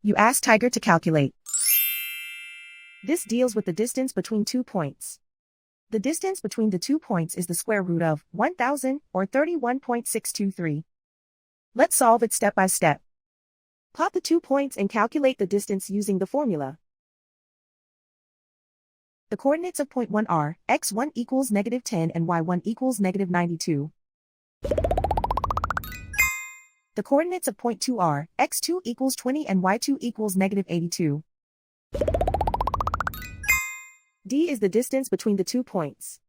You ask Tiger to calculate. This deals with the distance between 2 points. The distance between the 2 points is the square root of 1000, or 31.623. Let's solve it step by step. Plot the 2 points and calculate the distance using the formula. The coordinates of point 1 are x1 equals -10 and y1 equals -92. The coordinates of point 2 are x2 equals 20 and y2 equals -82. D is the distance between the 2 points.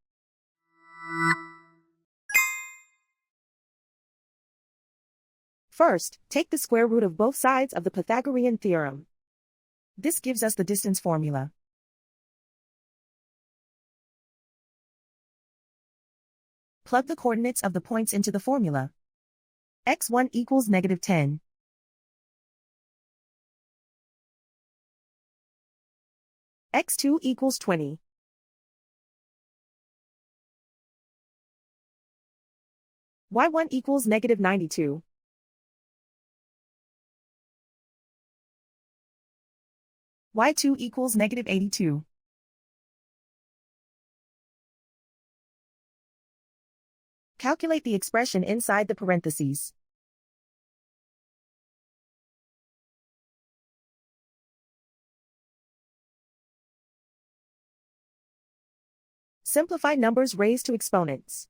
First, take the square root of both sides of the Pythagorean theorem. This gives us the distance formula. Plug the coordinates of the points into the formula. x1 equals -10. x2 equals 20. y1 equals -92. y2 equals -82. Calculate the expression inside the parentheses. Simplify numbers raised to exponents.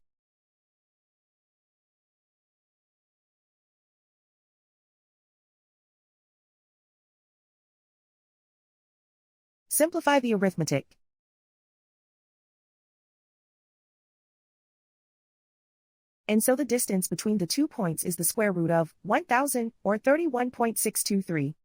Simplify the arithmetic. And so the distance between the 2 points is the square root of 1000, or 31.623.